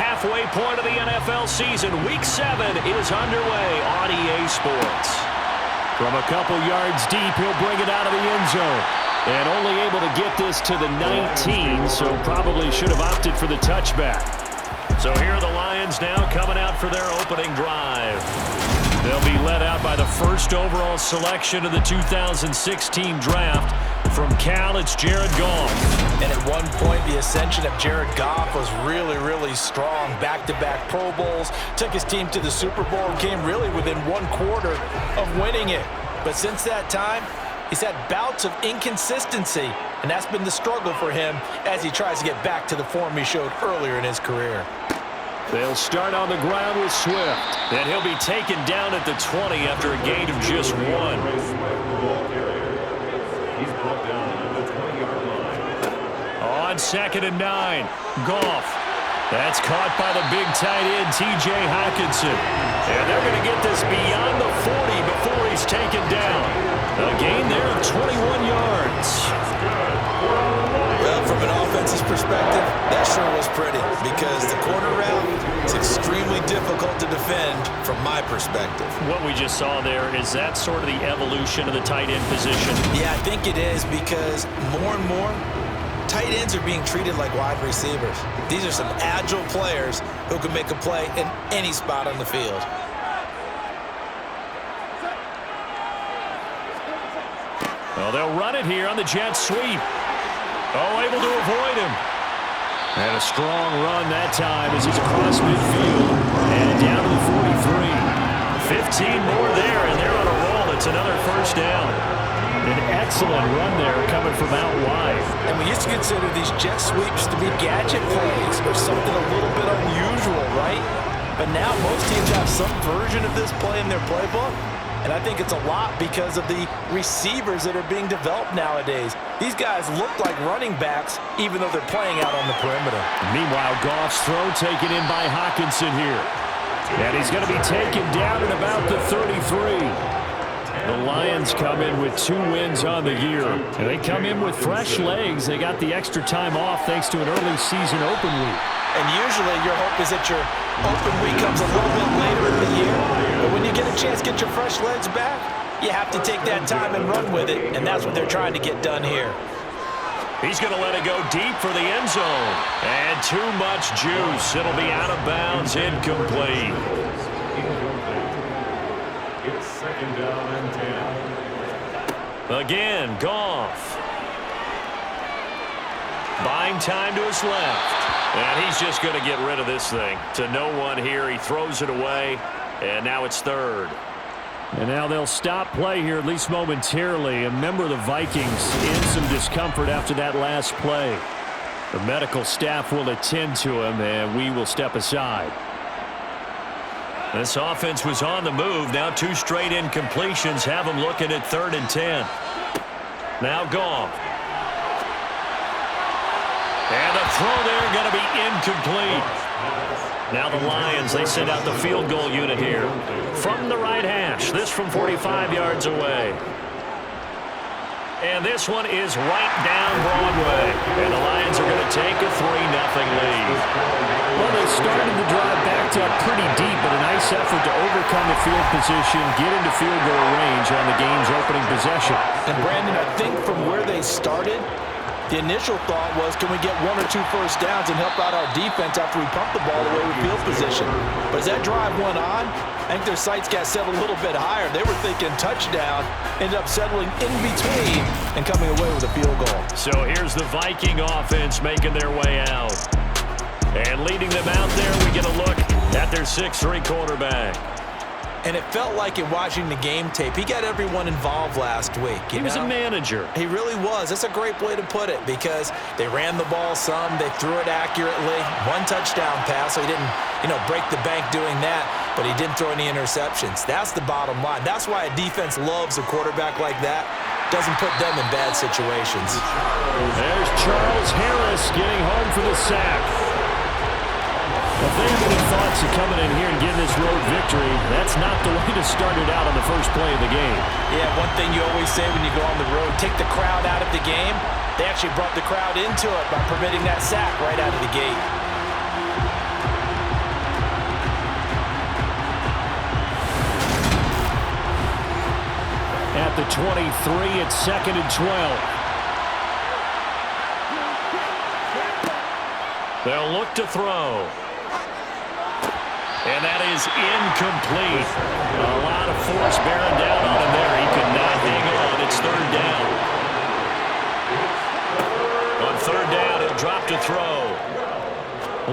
halfway point of the NFL season. Week 7 is underway on EA Sports. From a couple yards deep, he'll bring it out of the end zone. And only able to get this to the 19, so probably should have opted for the touchback. So here are the Lions now coming out for their opening drive. They'll be led out by the first overall selection of the 2016 draft. From Cal, it's Jared Goff. And at one point, the ascension of Jared Goff was really strong. Back-to-back Pro Bowls, took his team to the Super Bowl, and came really within 1/4 of winning it. But since that time, he's had bouts of inconsistency, and that's been the struggle for him as he tries to get back to the form he showed earlier in his career. They'll start on the ground with Swift. And he'll be taken down at the 20 after a gain of just 1. On 2nd and 9, Goff. That's caught by the big tight end, T.J. Hockenson. And they're going to get this beyond the 40 before he's taken down. A gain there of 21 yards. Well, from an offensive perspective, that sure was pretty because the corner route is extremely difficult to defend from my perspective. What we just saw there, is that sort of the evolution of the tight end position? Yeah, I think it is because more and more, tight ends are being treated like wide receivers. These are some agile players who can make a play in any spot on the field. Well, they'll run it here on the jet sweep. Oh, able to avoid him. And a strong run that time as he's across midfield and down to the 43. 15 more there, and they're on a roll. It's another first down. An excellent run there coming from out wide. And we used to consider these jet sweeps to be gadget plays or something a little bit unusual, right? But now most teams have some version of this play in their playbook. And I think it's a lot because of the receivers that are being developed nowadays. These guys look like running backs, even though they're playing out on the perimeter. Meanwhile, Goff's throw taken in by Hockenson here. And he's going to be taken down at about the 33. The Lions come in with 2 wins on the year. And they come in with fresh legs. They got the extra time off thanks to an early season open week. And usually your hope is that your open week comes a little bit later in the year. But when you get a chance to get your fresh legs back, you have to take that time and run with it. And that's what they're trying to get done here. He's going to let it go deep for the end zone. And too much juice. It'll be out of bounds, incomplete. It's 2nd down and 10. Again, Goff. Buying time to his left. And he's just going to get rid of this thing. To no one here. He throws it away. And now it's 3rd. And now they'll stop play here, at least momentarily. A member of the Vikings in some discomfort after that last play. The medical staff will attend to him, and we will step aside. This offense was on the move. Now 2 straight incompletions have them looking at 3rd and 10. Now Goff. And the throw there going to be incomplete. Now the Lions, they send out the field goal unit here. From the right hash, this from 45 yards away. And this one is right down Broadway. And the Lions are going to take a 3-0 lead. Well, they started the drive backed up pretty deep, but a nice effort to overcome the field position, get into field goal range on the game's opening possession. And Brandon, I think from where they started, the initial thought was, can we get 1 or 2 first downs and help out our defense after we pump the ball away with field position? But as that drive went on, I think their sights got set a little bit higher. They were thinking touchdown, ended up settling in between and coming away with a field goal. So here's the Viking offense making their way out. And leading them out there, we get a look at their 6'3" quarterback. And it felt like in watching the game tape, he got everyone involved last week. He was a manager. He really was. That's a great way to put it because they ran the ball some, they threw it accurately. 1 touchdown pass, so he didn't, break the bank doing that, but he didn't throw any interceptions. That's the bottom line. That's why a defense loves a quarterback like that. Doesn't put them in bad situations. There's Charles Harris getting home for the sack. If they have any thoughts of coming in here and getting this road victory, that's not the way to start it out on the first play of the game. Yeah, one thing you always say when you go on the road, take the crowd out of the game. They actually brought the crowd into it by permitting that sack right out of the gate. 23. It's 2nd and 12. They'll look to throw. And that is incomplete. A lot of force bearing down on him there. He could not hang on. It's 3rd down. On 3rd down, he'll drop to throw.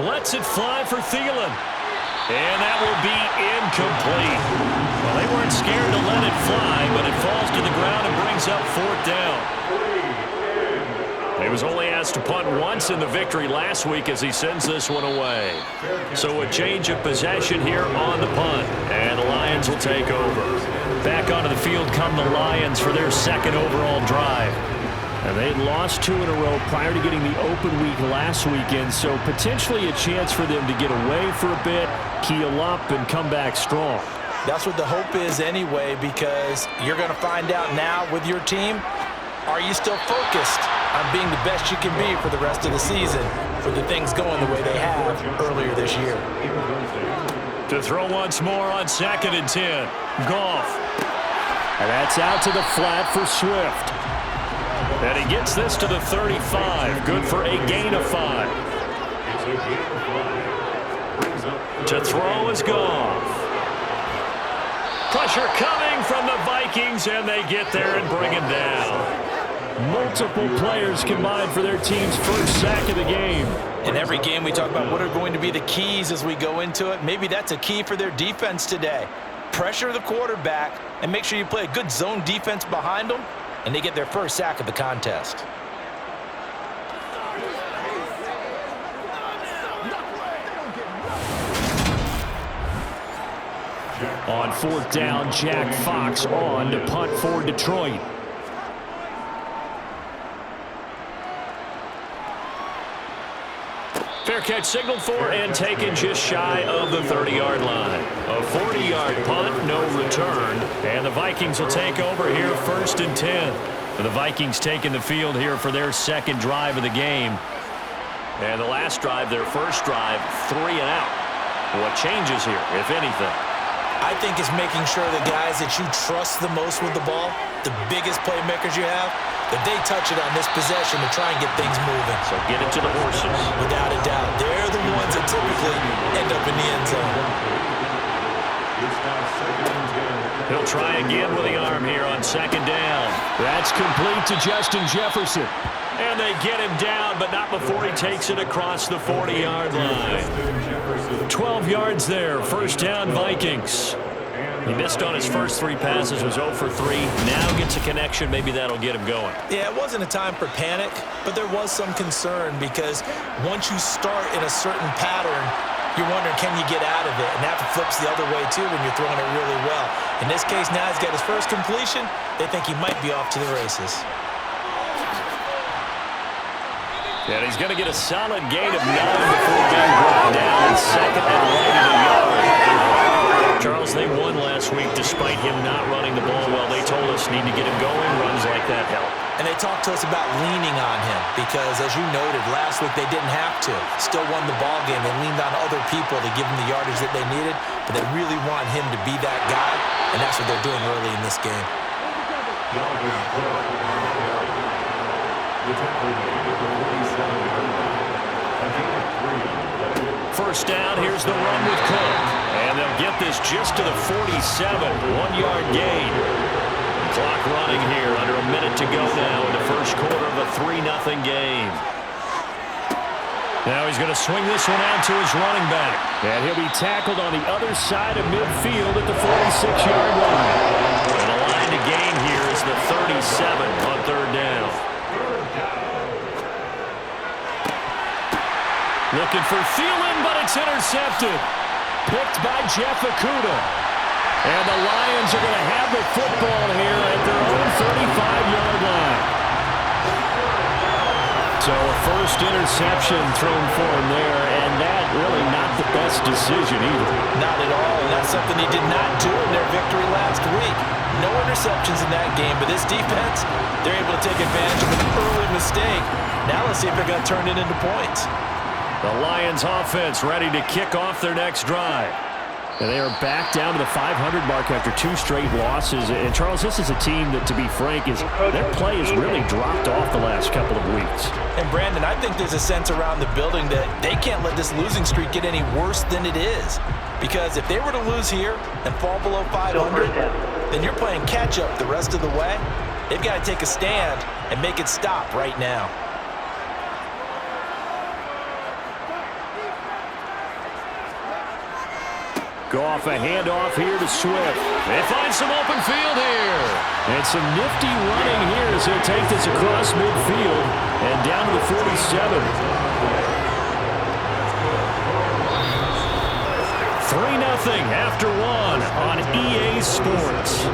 Lets it fly for Thielen. And that will be incomplete. Well, they weren't scared to let it fly, but it falls to the ground and brings up 4th down. He was only asked to punt once in the victory last week as he sends this one away. So a change of possession here on the punt, and the Lions will take over. Back onto the field come the Lions for their 2nd overall drive. And they'd lost 2 in a row prior to getting the open week last weekend, so potentially a chance for them to get away for a bit, keel up, and come back strong. That's what the hope is anyway, because you're going to find out now with your team, are you still focused on being the best you can be for the rest of the season for the things going the way they have earlier this year? To throw once more on 2nd and 10. Goff. And that's out to the flat for Swift. And he gets this to the 35. Good for a gain of 5. To throw is Goff. Pressure coming from the Vikings, and they get there and bring him down. Multiple players combined for their team's first sack of the game. In every game we talk about what are going to be the keys as we go into it. Maybe that's a key for their defense today. Pressure the quarterback and make sure you play a good zone defense behind them, and they get their first sack of the contest. On 4th down, Jack Fox on to punt for Detroit. Fair catch signaled for and taken just shy of the 30-yard line. A 40-yard punt, no return. And the Vikings will take over here 1st and 10. And the Vikings taking the field here for their 2nd drive of the game. And the last drive, their first drive, 3 and out. What changes here, if anything? I think it's making sure the guys that you trust the most with the ball, the biggest playmakers you have, that they touch it on this possession to try and get things moving. So get it to the horses. Without a doubt. They're the ones that typically end up in the end zone. He'll try again with the arm here on 2nd down. That's complete to Justin Jefferson. And they get him down, but not before he takes it across the 40-yard line. 12 yards there. 1st down, Vikings. He missed on his first 3 passes, was 0 for 3. Now gets a connection. Maybe that'll get him going. Yeah, it wasn't a time for panic, but there was some concern because once you start in a certain pattern, you're wondering, can you get out of it? And that flips the other way, too, when you're throwing it really well. In this case, now he's got his first completion. They think he might be off to the races. And he's going to get a solid gain of 9 before being brought down. 2nd and right at a yard. Charles, they won last week despite him not running the ball well. They told us need to get him going. Runs like that help. And they talked to us about leaning on him because, as you noted, last week they didn't have to. Still won the ball game. They leaned on other people to give them the yardage that they needed, but they really want him to be that guy, and that's what they're doing early in this game. First down, here's the run with Cook. And they'll get this just to the 47, 1-yard gain. Clock running here, under a minute to go now in the first quarter of a 3-0 game. Now he's going to swing this one out to his running back. And he'll be tackled on the other side of midfield at the 46-yard line. And the line to gain here is the 37 on 3rd down. Looking for Thielen, but it's intercepted. Picked by Jeff Okudah. And the Lions are going to have the football here at their own 35-yard line. So a first interception thrown for him there, and that really not the best decision either. Not at all, and that's something he did not do in their victory last week. No interceptions in that game, but this defense, they're able to take advantage of an early mistake. Now let's see if they're going to turn it into points. The Lions offense ready to kick off their next drive. And they are back down to the 500 mark after 2 straight losses. And, Charles, this is a team that, to be frank, their play has really dropped off the last couple of weeks. And, Brandon, I think there's a sense around the building that they can't let this losing streak get any worse than it is. Because if they were to lose here and fall below 500, then you're playing catch-up the rest of the way. They've got to take a stand and make it stop right now. Goff, a handoff here to Swift. They find some open field here. And some nifty running here as he'll take this across midfield and down to the 47. 3-0 after 1 on EA Sports.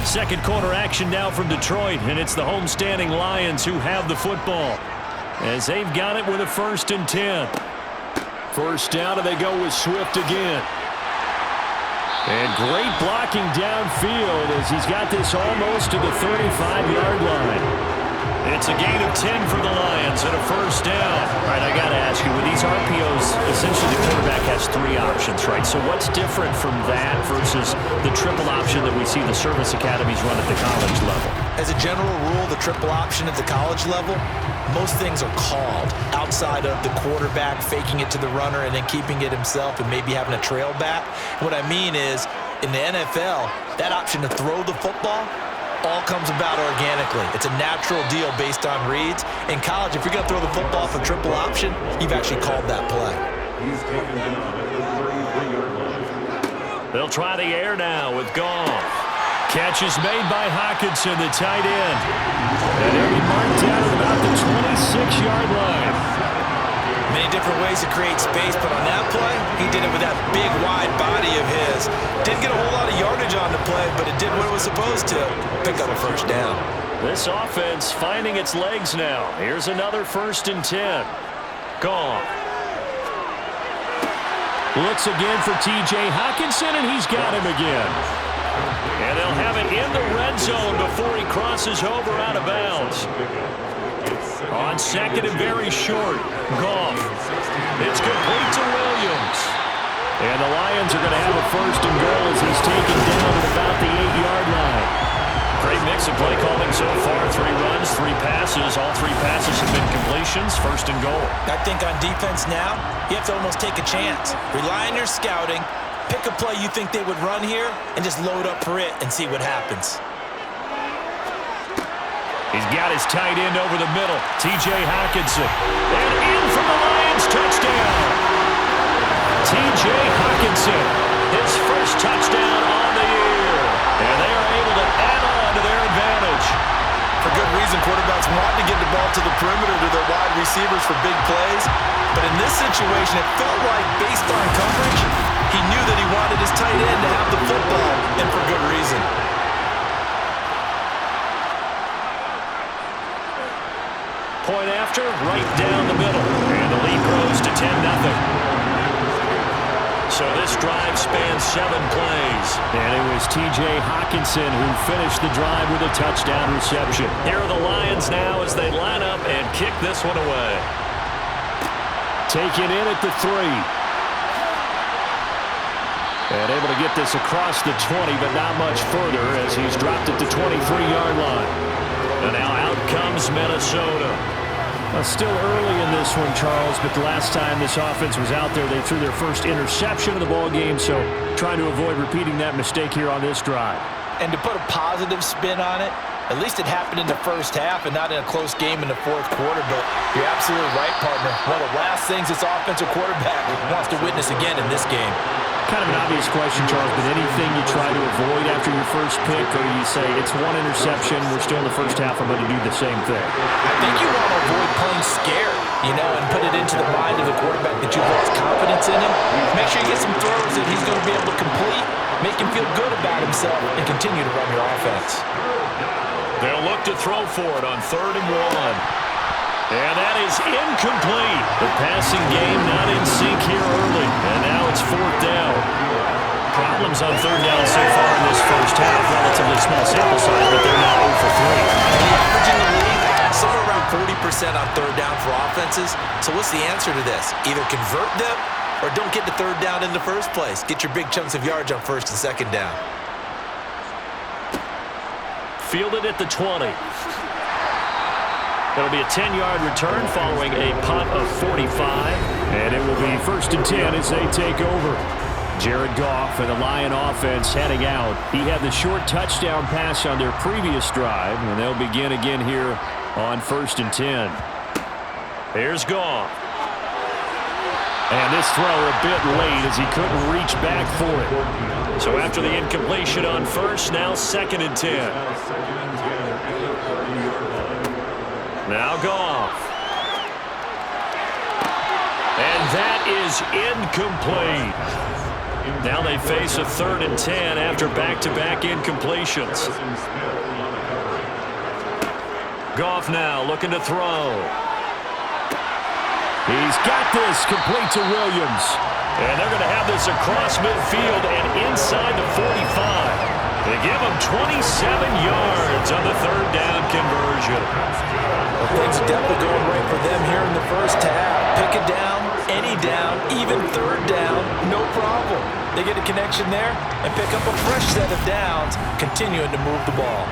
Second quarter action now from Detroit, and it's the homestanding Lions who have the football, as they've got it with a 1st and 10. First down, and they go with Swift again. And great blocking downfield as he's got this almost to the 35-yard line. It's a gain of 10 for the Lions and a 1st down. All right, I got to ask you, with these RPOs, essentially the quarterback has 3 options, right? So what's different from that versus the triple option that we see the service academies run at the college level? As a general rule, the triple option at the college level, most things are called outside of the quarterback faking it to the runner and then keeping it himself and maybe having a trail back. What I mean is, in the NFL, that option to throw the football all comes about organically. It's a natural deal based on reads. In college, if you're going to throw the football for triple option, you've actually called that play. He's taken down at the 33-yard line. They'll try the air now with Goff. Catch is made by Hockenson, the tight end. And he'll be marked down at about the 26-yard line. Many different ways to create space, but on that play, he did it with that big, wide body of his. Didn't get a whole lot of yardage on the play, but it did what it was supposed to. Pick up a 1st down. This offense finding its legs now. Here's another 1st and 10. Goff. Looks again for T.J. Hockenson, and he's got him again. And they'll have it in the red zone before he crosses over out of bounds. On 2nd and very short, Goff. It's complete to Williams. And the Lions are going to have a 1st and goal as he's taken down at about the 8-yard line. Great mix of play calling so far. 3 runs, 3 passes. All 3 passes have been completions. 1st and goal. I think on defense now, you have to almost take a chance. Rely on your scouting. Pick a play you think they would run here and just load up for it and see what happens. He's got his tight end over the middle, T.J. Hockenson. And in for the Lions, touchdown. T.J. Hockenson, his 1st touchdown on the year. And they are able to add on to their advantage. For good reason, quarterbacks want to get the ball to the perimeter to their wide receivers for big plays. But in this situation, it felt like, based on coverage, he knew that he wanted his tight end to have the football, and for good reason. Point after, right down the middle. And the lead grows to 10-0. So this drive spans 7 plays. And it was T.J. Hockenson who finished the drive with a touchdown reception. Here are the Lions now as they line up and kick this one away. Taken in at the 3. And able to get this across the 20, but not much further as he's dropped at the 23-yard line. And now out comes Minnesota. Still early in this one, Charles, but the last time this offense was out there, they threw their 1st interception of the ball game, so trying to avoid repeating that mistake here on this drive. And to put a positive spin on it, at least it happened in the 1st half and not in a close game in the 4th quarter, but you're absolutely right, partner. One of the last things this offensive quarterback wants to witness again in this game. Kind of an obvious question, Charles, but anything you try to avoid after your 1st pick, or you say it's 1 interception, we're still in the 1st half, I'm going to do the same thing? I think you want to avoid playing scared, and put it into the mind of the quarterback that you've lost confidence in him. Make sure you get some throws that he's going to be able to complete, make him feel good about himself, and continue to run your offense. They'll look to throw for it on 3rd and 1. And that is incomplete. The passing game not in sync here early. And now it's 4th down. Problems on 3rd down so far in this 1st half. Relatively small sample size, but they're now 0 for 3. The average in the league, somewhere around 40% on third down for offenses. So what's the answer to this? Either convert them or don't get to third down in the first place. Get your big chunks of yards on first and second down. Fielded at the 20. It'll be a 10-yard return following a punt of 45. And it will be 1st and 10 as they take over. Jared Goff and the Lion offense heading out. He had the short touchdown pass on their previous drive, and they'll begin again here on 1st and 10. Here's Goff. And this throw a bit late as he couldn't reach back for it. So after the incompletion on first, now 2nd and 10. Now Goff. And that is incomplete. Now they face a 3rd and 10 after back-to-back incompletions. Goff now looking to throw. He's got this complete to Williams. And they're going to have this across midfield and inside the 45. They give him 27 yards on the 3rd down conversion. Well, things are definitely going right for them here in the first half. Pick it down, any down, even 3rd down, no problem. They get a connection there and pick up a fresh set of downs, continuing to move the ball.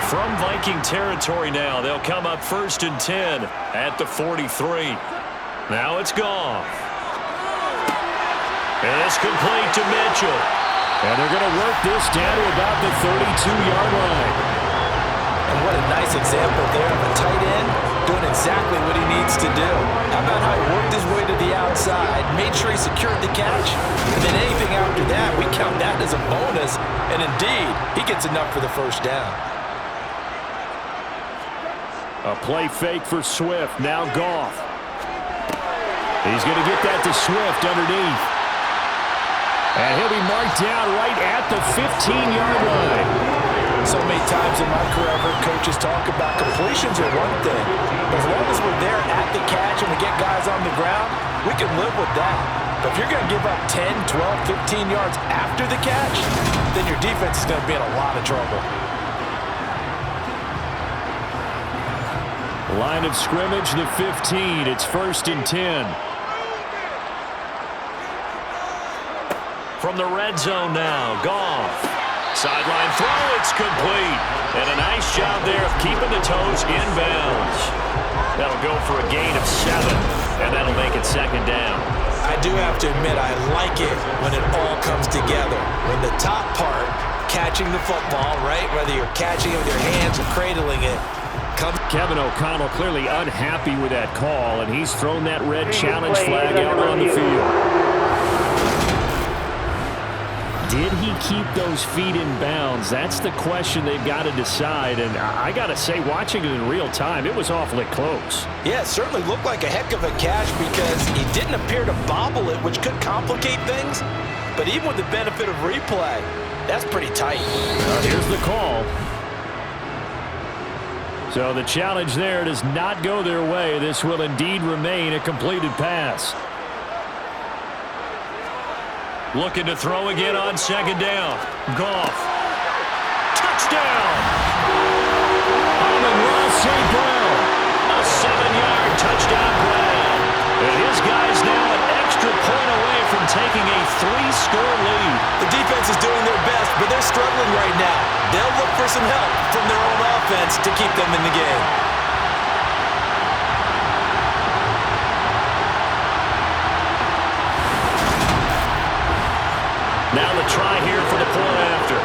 From Viking territory now, they'll come up 1st and 10 at the 43. Now it's Goff. And it's complete to Mitchell. And they're going to work this down to about the 32-yard line. And what a nice example there of a tight end doing exactly what he needs to do. How about how he worked his way to the outside, made sure he secured the catch, and then anything after that, we count that as a bonus. And indeed, he gets enough for the 1st down. A play fake for Swift. Now Goff. He's going to get that to Swift underneath. And he'll be marked down right at the 15-yard line. So many times in my career, I've heard coaches talk about completions are one thing. But as long as we're there at the catch and we get guys on the ground, we can live with that. But if you're going to give up 10, 12, 15 yards after the catch, then your defense is going to be in a lot of trouble. Line of scrimmage, the 15. It's 1st and 10. From the red zone now, Goff. Sideline throw, it's complete. And a nice job there of keeping the toes inbounds. That'll go for a gain of 7, and that'll make it 2nd down. I do have to admit, I like it when it all comes together. When the top part, catching the football, right, whether you're catching it with your hands or cradling it, Kevin O'Connell clearly unhappy with that call, and he's thrown that red challenge flag out on the field. Did he keep those feet in bounds? That's the question they've got to decide. And I got to say, watching it in real time, it was awfully close. Yeah, it certainly looked like a heck of a catch because he didn't appear to bobble it, which could complicate things. But even with the benefit of replay, that's pretty tight. Here's the call. So the challenge there does not go their way. This will indeed remain a completed pass. Looking to throw again on 2nd down. Goff. Touchdown! Amon-Ra St. Brown. A 7-yard touchdown grab. And his guys now an extra point away from taking a 3-score lead. The defense is doing their best, but they're struggling right now. They'll look for some help from their own offense to keep them in the game. Now the try here for the point after.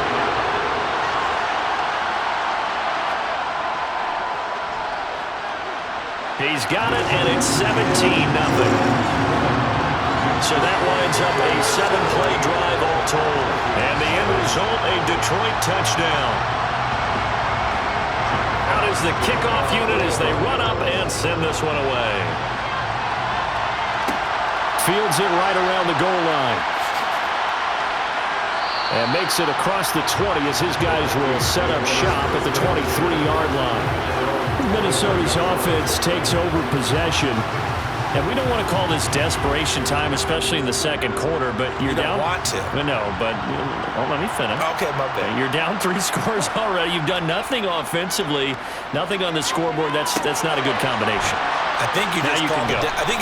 He's got it, and it's 17-0. So that winds up a 7-play drive all told. And the end result, a Detroit touchdown. Out is the kickoff unit as they run up and send this one away. Fields it right around the goal line. And makes it across the 20 as his guys will set up shop at the 23-yard line. Minnesota's offense takes over possession. And we don't want to call this desperation time, especially in the second quarter, but you're down. You don't want to. No, but let me finish. Okay, my bad. You're down 3 scores already. You've done nothing offensively, nothing on the scoreboard. That's not a good combination. I think you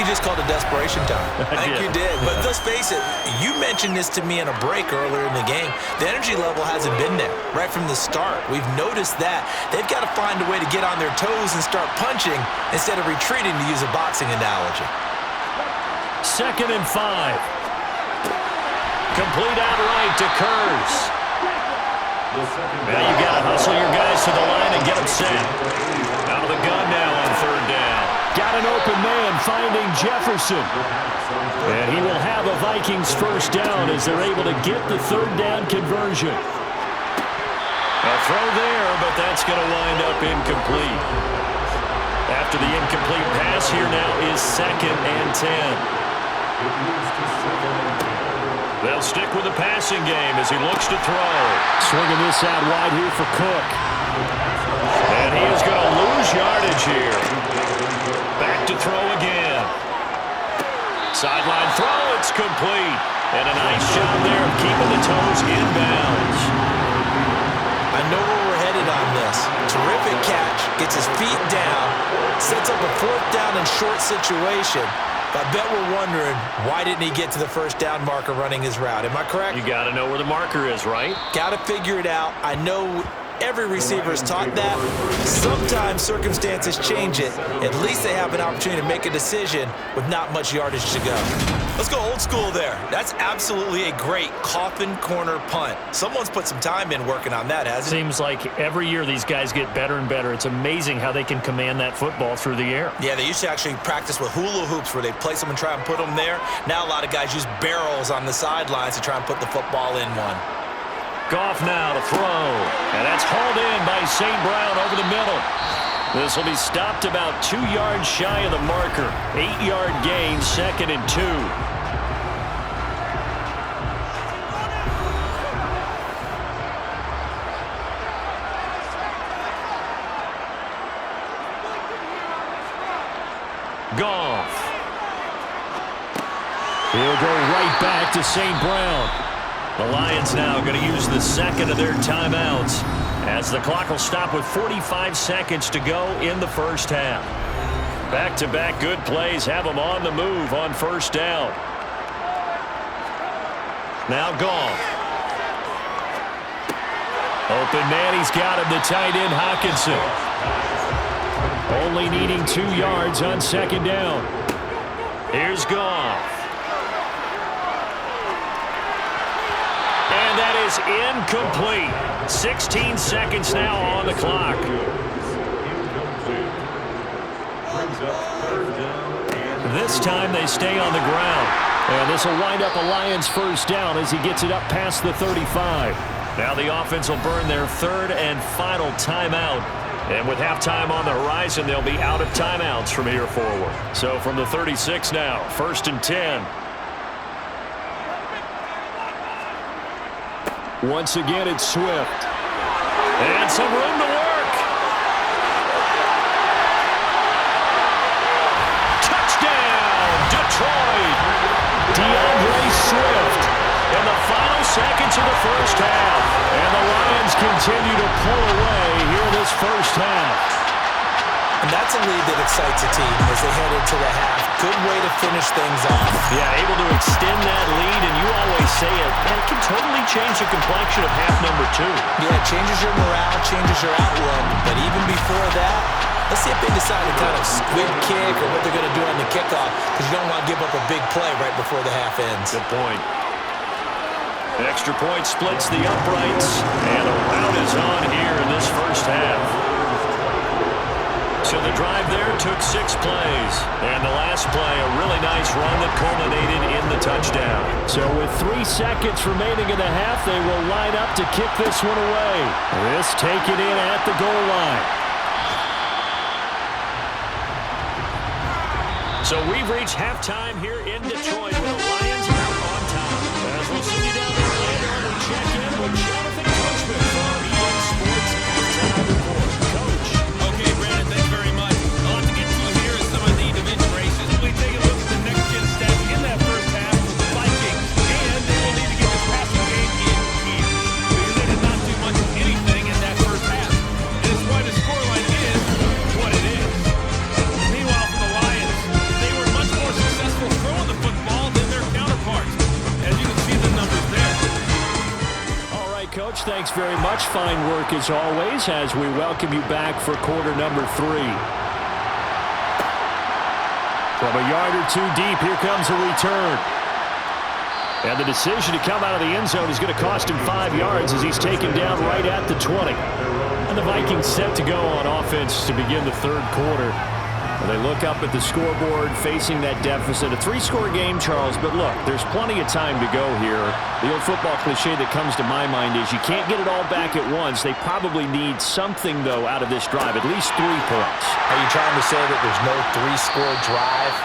just called it desperation time. I think you did. But let's face it, you mentioned this to me in a break earlier in the game. The energy level hasn't been there right from the start. We've noticed that. They've got to find a way to get on their toes and start punching instead of retreating, to use a boxing analogy. 2nd and 5. Complete outright to Kurz. Now you got to hustle your guys to the line and get them set. Out of the gun now on 3rd down. Got an open man finding Jefferson. And he will have a Vikings first down as they're able to get the 3rd down conversion. A throw there, but that's going to wind up incomplete. After the incomplete pass, here now is 2nd and 10. They'll stick with the passing game as he looks to throw. Swinging this out wide here for Cook. And he is going to lose yardage here. Back to throw again. Sideline throw, it's complete. And a nice job there of keeping the toes inbounds. I know where we're headed on this. Terrific catch, gets his feet down, sets up a 4th down and short situation. But I bet we're wondering, why didn't he get to the 1st down marker running his route? Am I correct? You got to know where the marker is, right? Got to figure it out. I know every receiver is taught that. Sometimes circumstances change it. At least they have an opportunity to make a decision with not much yardage to go. Let's go old school there. That's absolutely a great coffin corner punt. Someone's put some time in working on that, hasn't it? Seems like every year these guys get better and better. It's amazing how they can command that football through the air. Yeah, they used to actually practice with hula hoops where they place them and try and put them there. Now a lot of guys use barrels on the sidelines to try and put the football in one. Goff now to throw. And that's hauled in by St. Brown over the middle. This will be stopped about 2 yards shy of the marker. 8-yard gain, 2nd and 2. Goff. He'll go right back to St. Brown. The Lions now going to use the 2nd of their timeouts as the clock will stop with 45 seconds to go in the first half. Back-to-back good plays have them on the move on 1st down. Now Goff. Open man, he's got him, the tight end Hockenson. Only needing 2 yards on 2nd down. Here's Goff. And that is incomplete. 16 seconds now on the clock. This time they stay on the ground. And this will wind up a Lions first down as he gets it up past the 35. Now the offense will burn their 3rd and final timeout. And with halftime on the horizon, they'll be out of timeouts from here forward. So from the 36 now, 1st and 10. Once again, it's Swift. And some room to work. Touchdown, Detroit. DeAndre Swift in the final seconds of the first half. And the Lions continue to pull away here this first half. And that's a lead that excites a team as they head into the half. Good way to finish things off. Yeah, able to extend that lead, and you always say it can totally change the complexion of half number 2. Yeah, it changes your morale, changes your outlook. But even before that, let's see if they decide to kind of squib kick or what they're going to do on the kickoff, because you don't want to give up a big play right before the half ends. Good point. An extra point splits the uprights, and a rout is on here in this first half. So the drive there took 6 plays. And the last play, a really nice run that culminated in the touchdown. So with 3 seconds remaining in the half, they will line up to kick this one away. This taken in at the goal line. So we've reached halftime here in Detroit with the Lions out on top. As we'll see you down there later on, we check in with Jonathan Coachman from EA Sports Halftime Report. Coach. Okay, Brandon, thanks very much. A lot to get to here is some of the division races. We'll be taking Coach, thanks very much. Fine work as always as we welcome you back for quarter number 3. From a yard or two deep, here comes a return. And the decision to come out of the end zone is going to cost him 5 yards as he's taken down right at the 20. And the Vikings set to go on offense to begin the third quarter. And they look up at the scoreboard facing that deficit. A 3-score game, Charles, but look, there's plenty of time to go here. The old football cliche that comes to my mind is you can't get it all back at once. They probably need something, though, out of this drive, at least 3 points. Are you trying to say that there's no 3-score drive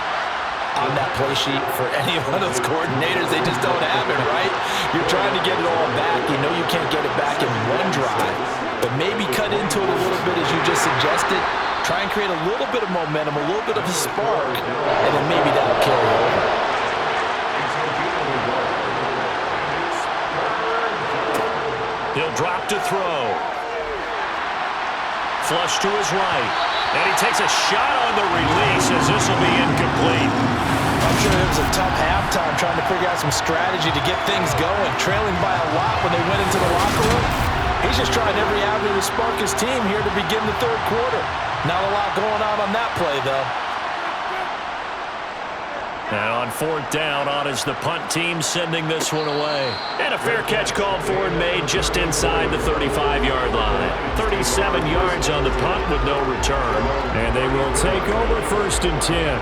on that play sheet for any one of those coordinators? They just don't have it, right? You're trying to get it all back. You know you can't get it back in one drive, but maybe cut into it a little bit as you just suggested. Try and create a little bit of momentum, a little bit of a spark, and then maybe that'll carry over. He'll drop to throw. Flush to his right. And he takes a shot on the release as this will be incomplete. I'm sure it was a tough halftime trying to figure out some strategy to get things going, trailing by a lot when they went into the locker room. He's just trying every avenue to spark his team here to begin the third quarter. Not a lot going on that play, though. And on 4th down, on is the punt team sending this one away. And a fair catch called for and made just inside the 35-yard line. 37 yards on the punt with no return. And they will take over 1st and 10.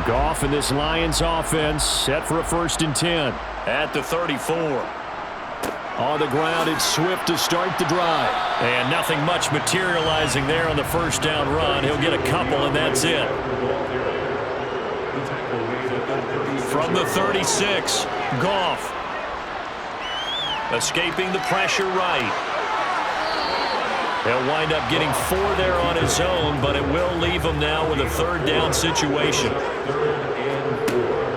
Goff and this Lions offense set for a 1st and 10. At the 34. On the ground, it's Swift to start the drive. And nothing much materializing there on the 1st down run. He'll get a couple, and that's it. From the 36, Goff. Escaping the pressure right. He'll wind up getting 4 there on his own, but it will leave him now with a 3rd down situation.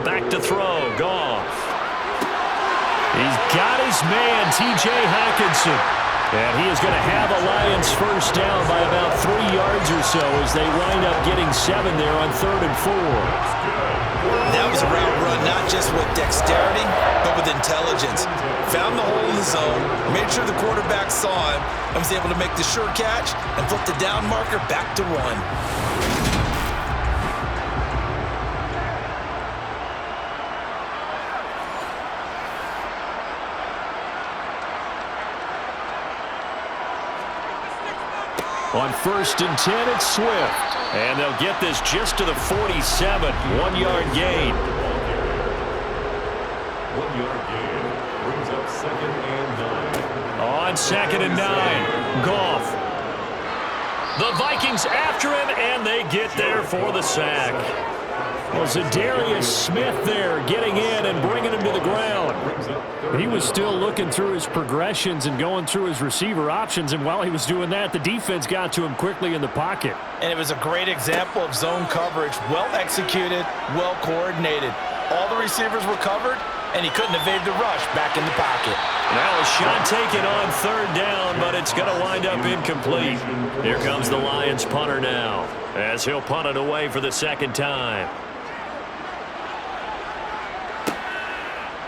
Back to throw, Goff. He's got his man, T.J. Hockenson. And he is going to have a Lions 1st down by about 3 yards or so as they wind up getting 7 there on 3rd and 4. That was a route run, not just with dexterity, but with intelligence. Found the hole in the zone, made sure the quarterback saw him, and was able to make the sure catch and flip the down marker back to 1. On 1st and 10, it's Swift. And they'll get this just to the 47. 1-yard gain. 1-yard gain brings up 2nd and 9. On 2nd and 9, Goff. The Vikings after him, and they get there for the sack. Well, Zadarius Smith there getting in and bringing him to the ground. He was still looking through his progressions and going through his receiver options, and while he was doing that, the defense got to him quickly in the pocket. And it was a great example of zone coverage. Well executed, well coordinated. All the receivers were covered, and he couldn't evade the rush back in the pocket. Now a shot taken on 3rd down, but it's going to wind up incomplete. Here comes the Lions punter now, as he'll punt it away for the 2nd time.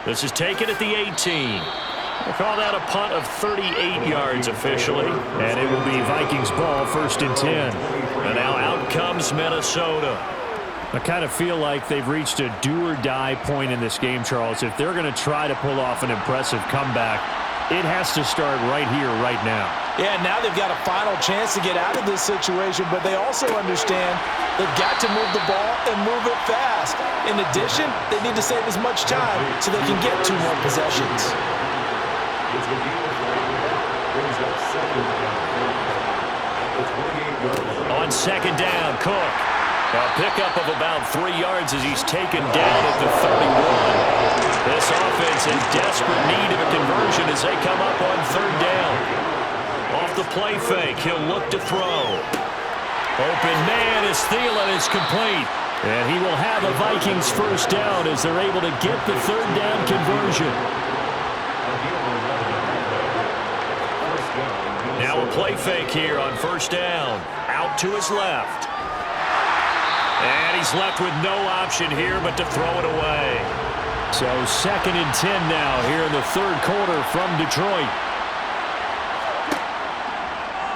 This is taken at the 18. We'll call that a punt of 38 yards officially. And it will be Vikings ball, 1st and 10. And now out comes Minnesota. I kind of feel like they've reached a do-or-die point in this game, Charles. If they're going to try to pull off an impressive comeback, it has to start right here, right now. Yeah, now they've got a final chance to get out of this situation, but they also understand they've got to move the ball and move it fast. In addition, they need to save as much time so they can get 2 more possessions. On 2nd down, Cook. A pickup of about 3 yards as he's taken down at the 31. This offense in desperate need of a conversion as they come up on 3rd down. Off the play fake, he'll look to throw. Open man as Thielen is complete. And he will have a Vikings 1st down as they're able to get the 3rd down conversion. Now a play fake here on 1st down. Out to his left. And he's left with no option here but to throw it away. So 2nd and 10 now here in the third quarter from Detroit.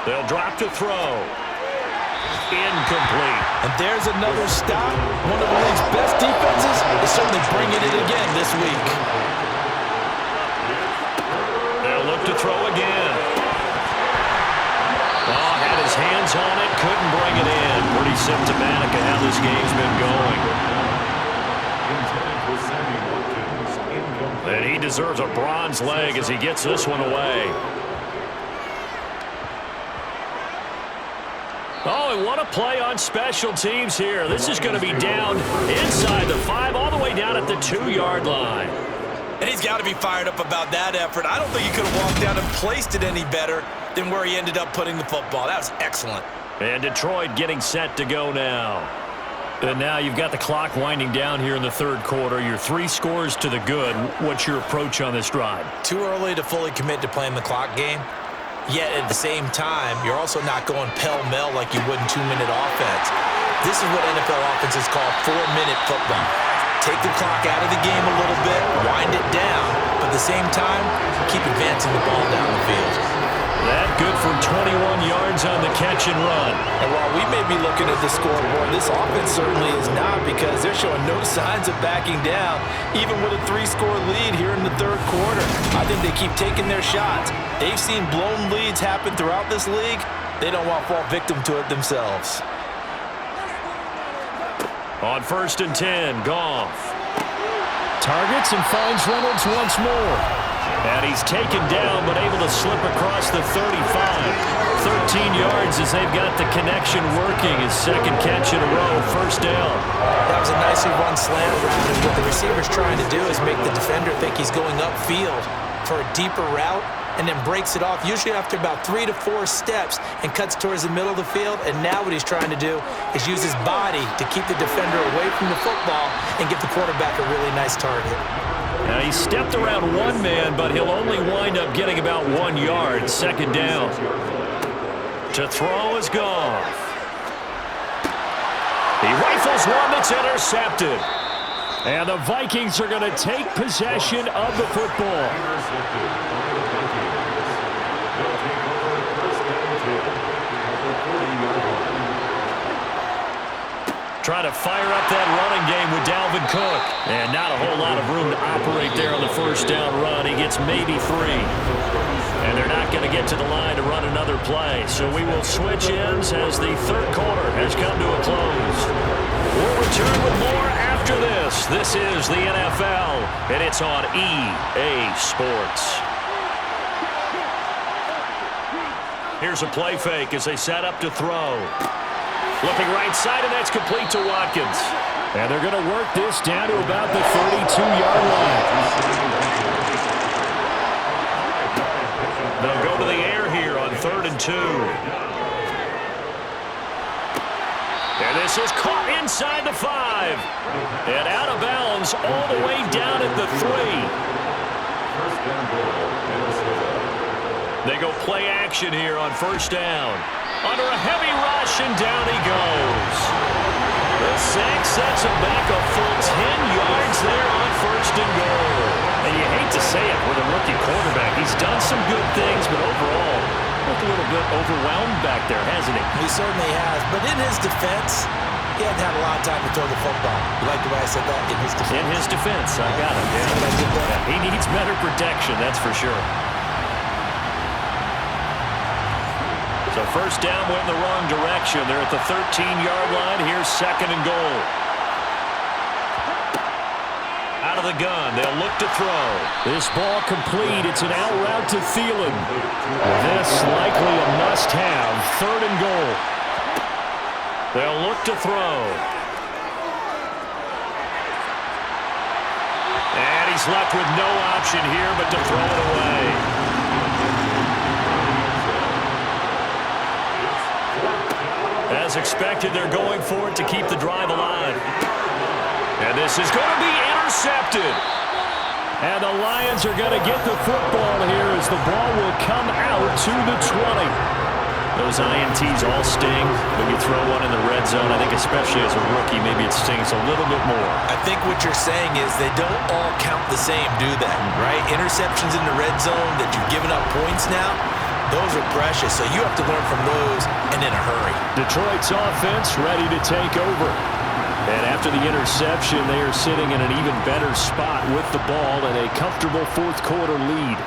They'll drop to throw. Incomplete. And there's another stop. One of the league's best defenses is certainly bringing it again this week. They'll look to throw again. Oh, had his hands on it, couldn't bring it in. Pretty symptomatic of how this game's been going. And he deserves a bronze leg as he gets this one away. Oh, and what a play on special teams here. This is going to be down inside the 5, all the way down at the 2-yard line. And he's got to be fired up about that effort. I don't think he could have walked down and placed it any better than where he ended up putting the football. That was excellent. And Detroit getting set to go now. And now you've got the clock winding down here in the third quarter. You're 3 scores to the good. What's your approach on this drive? Too early to fully commit to playing the clock game. Yet at the same time, you're also not going pell-mell like you would in 2-minute offense. This is what NFL offenses call 4-minute football. Take the clock out of the game a little bit, wind it down, but at the same time, keep advancing the ball down the field. That good for 21 yards on the catch and run. And while we may be looking at the scoreboard, this offense certainly is not, because they're showing no signs of backing down, even with a 3-score lead here in the third quarter. I think they keep taking their shots. They've seen blown leads happen throughout this league. They don't want to fall victim to it themselves. On 1st and 10, Goff. Targets and finds Reynolds once more. And he's taken down, but able to slip across the 35. 13 yards as they've got the connection working. His 2nd catch in a row, 1st down. That was a nicely run slant route, and what the receiver's trying to do is make the defender think he's going upfield for a deeper route, and then breaks it off, usually after about 3 to 4 steps, and cuts towards the middle of the field. And now what he's trying to do is use his body to keep the defender away from the football and give the quarterback a really nice target. Now, he stepped around one man, but he'll only wind up getting about 1 yard. 2nd down. To throw is Goff. He rifles one that's intercepted. And the Vikings are going to take possession of the football. Trying to fire up that running game with Dalvin Cook. And not a whole lot of room to operate there on the 1st down run. He gets maybe 3. And they're not going to get to the line to run another play. So we will switch ends as the third quarter has come to a close. We'll return with more after this. This is the NFL, and it's on EA Sports. Here's a play fake as they set up to throw. Looking right side, and that's complete to Watkins. And they're going to work this down to about the 32-yard line. They'll go to the air here on 3rd and 2. And this is caught inside the 5. And out of bounds all the way down at the 3. They go play action here on 1st down. Under a heavy rush, and down he goes. The sack sets him back a full 10 yards there on 1st and goal. And you hate to say it with a rookie quarterback. He's done some good things, but overall, looked a little bit overwhelmed back there, hasn't he? He certainly has. But in his defense, he hadn't had a lot of time to throw the football. You like the way I said that? In his defense. In his defense, I got it. Yeah. He needs better protection, that's for sure. So 1st down went in the wrong direction. They're at the 13-yard line. Here's 2nd and goal. Out of the gun. They'll look to throw. This ball complete. It's an out route to Thielen. This likely a must-have. 3rd and goal. They'll look to throw. And he's left with no option here but to throw it away. As expected, they're going for it to keep the drive alive. And this is going to be intercepted. And the Lions are going to get the football here as the ball will come out to the 20. Those INTs all sting when you throw one in the red zone. I think especially as a rookie, maybe it stings a little bit more. I think what you're saying is they don't all count the same, do they? Right? Interceptions in the red zone that you've given up points now, those are precious. So you have to learn from those and in a hurry. Detroit's offense ready to take over. And after the interception, they are sitting in an even better spot with the ball and a comfortable fourth quarter lead.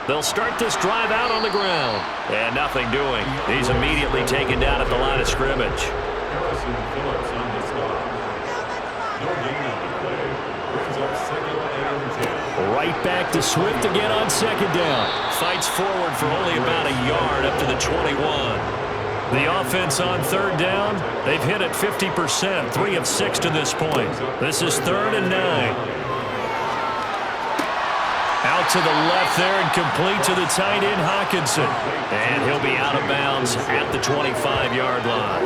They'll start this drive out on the ground. And nothing doing. He's immediately taken down at the line of scrimmage. Harrison Phillips on the stop. No gain on the play. Brings up second and 10. Right back to Swift again on second down. Fights forward for only about a yard up to the 21. The offense on third down, they've hit it 50%, 3 of 6 to this point. This is 3rd and 9. Out to the left there and complete to the tight end, Hawkinson. And he'll be out of bounds at the 25-yard line.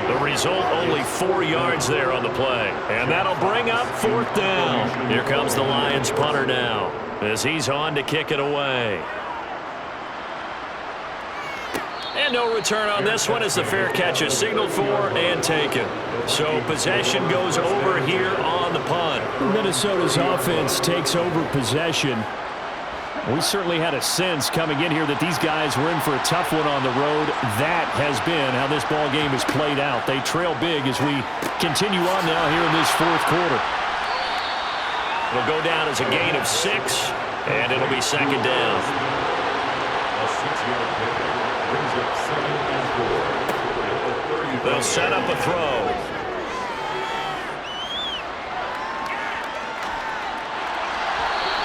The result, only 4 yards there on the play. And that'll bring up 4th down. Here comes the Lions punter now as he's on to kick it away. And no return on this one as the fair catch is signaled for and taken. So possession goes over here on the punt. Minnesota's offense takes over possession. We certainly had a sense coming in here that these guys were in for a tough one on the road. That has been how this ball game has played out. They trail big as we continue on now here in this fourth quarter. It'll go down as a gain of 6, and it'll be second down. A 6-yard pickup brings up second and 4. They'll set up a throw.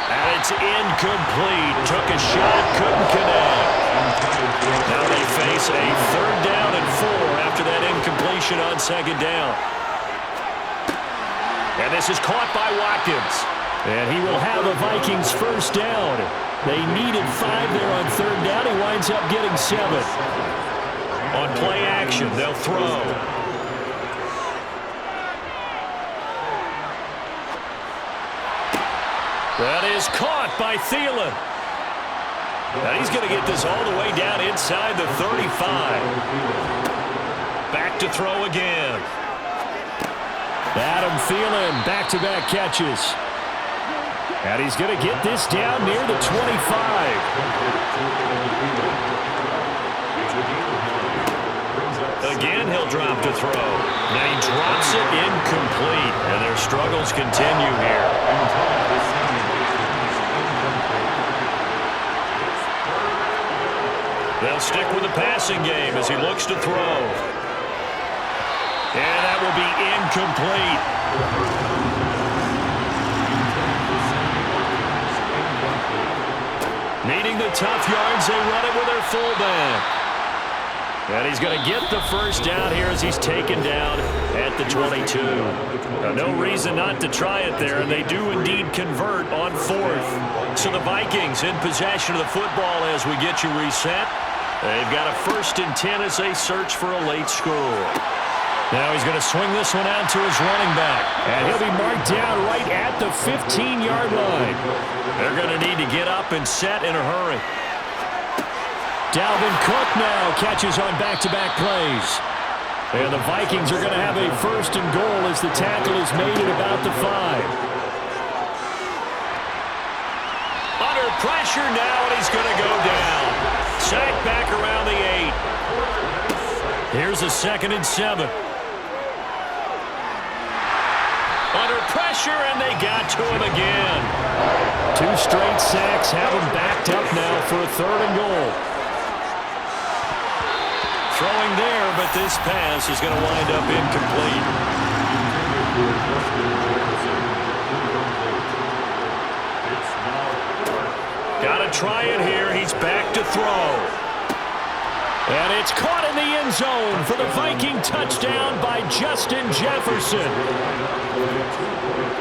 And it's incomplete. Took a shot, couldn't connect. Now they face a 3rd down and 4 after that incompletion on second down. And this is caught by Watkins. And he will have a Vikings first down. They needed 5 there on 3rd down. He winds up getting 7. On play action, they'll throw. That is caught by Thielen. Now he's going to get this all the way down inside the 35. Back to throw again. Adam Thielen, back-to-back catches. And he's going to get this down near the 25. Again, he'll drop to throw. Now he drops it incomplete, and their struggles continue here. They'll stick with the passing game as he looks to throw. And that will be incomplete. Needing the tough yards, they run it with their fullback. And he's going to get the first down here as he's taken down at the 22. Now, no reason not to try it there, and they do indeed convert on 4th. So the Vikings in possession of the football as we get you reset. They've got a 1st and 10 as they search for a late score. Now he's going to swing this one out to his running back. And he'll be marked down right at the 15-yard line. They're going to need to get up and set in a hurry. Dalvin Cook now catches on back-to-back plays. And the Vikings are going to have a 1st and goal as the tackle is made at about the 5. Under pressure now, and he's going to go down. Sacked back around the 8. Here's a 2nd and 7. Under pressure, and they got to him again. 2 straight sacks have him backed up now for a 3rd and goal. Throwing there, but this pass is going to wind up incomplete. Got to try it here. He's back to throw. And it's caught in the end zone for the Viking touchdown by Justin Jefferson.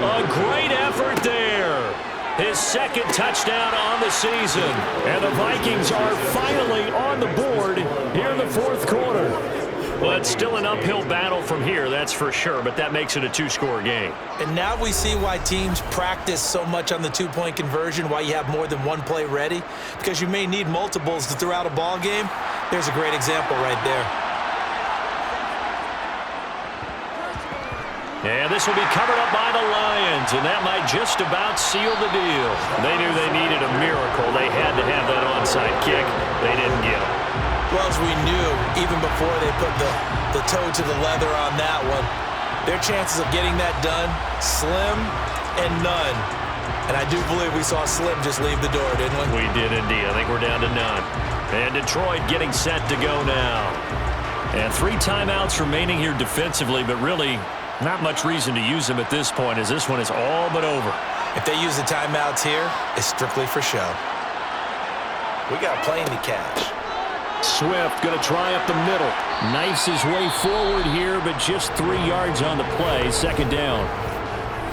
A great effort there. His 2nd touchdown on the season. And the Vikings are finally on the board here in the 4th quarter. Well, it's still an uphill battle from here, that's for sure, but that makes it a two-score game. And now we see why teams practice so much on the two-point conversion, why you have more than one play ready, because you may need multiples to throw out a ball game. There's a great example right there. And this will be covered up by the Lions, and that might just about seal the deal. They knew they needed a miracle. They had to have that onside kick. They didn't get it. Well, as we knew, even before they put the toe to the leather on that one, their chances of getting that done, slim and none. And I do believe we saw Slim just leave the door, didn't we? We did indeed. I think we're down to none. And Detroit getting set to go now. And 3 timeouts remaining here defensively, but really not much reason to use them at this point, as this one is all but over. If they use the timeouts here, it's strictly for show. We got a plane to catch. Swift going to try up the middle. Knifes his way forward here, but just 3 yards on the play. Second down.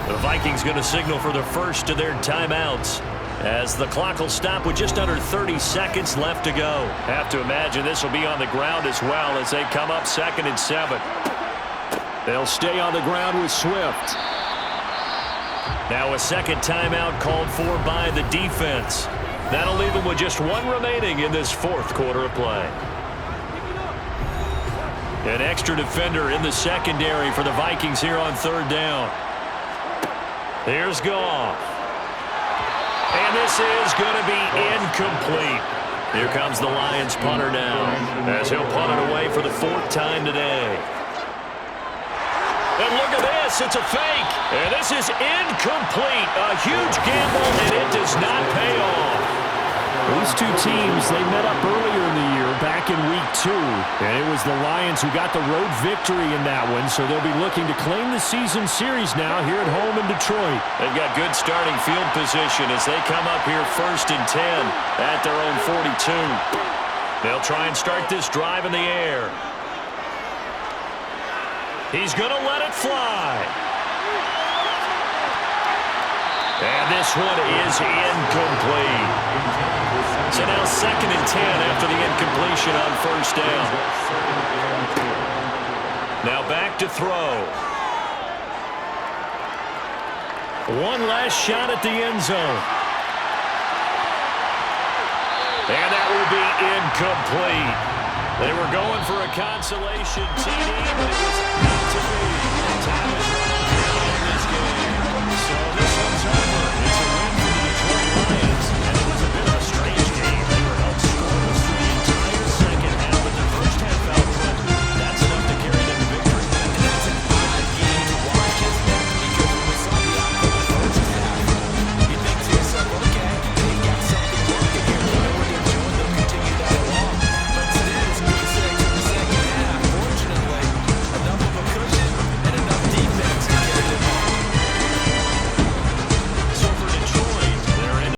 The Vikings going to signal for the first of their timeouts, as the clock will stop with just under 30 seconds left to go. Have to imagine this will be on the ground as well as they come up 2nd and 7. They'll stay on the ground with Swift. Now a second timeout called for by the defense. That'll leave them with just 1 remaining in this 4th quarter of play. An extra defender in the secondary for the Vikings here on 3rd down. Here's Goff. And this is going to be incomplete. Here comes the Lions punter now, as he'll punt it away for the 4th time today. And look at this, it's a fake. And this is incomplete. A huge gamble, and it does not pay off. These two teams, they met up earlier in the year, back in Week 2. And it was the Lions who got the road victory in that one, so they'll be looking to claim the season series now here at home in Detroit. They've got good starting field position as they come up here 1st and 10 at their own 42. They'll try and start this drive in the air. He's going to let it fly. And this one is incomplete. So now 2nd and 10 after the incompletion on 1st down. Now back to throw. One last shot at the end zone. And that will be incomplete. They were going for a consolation TD, but it was not to be. Time is running out in this game. So this one's over.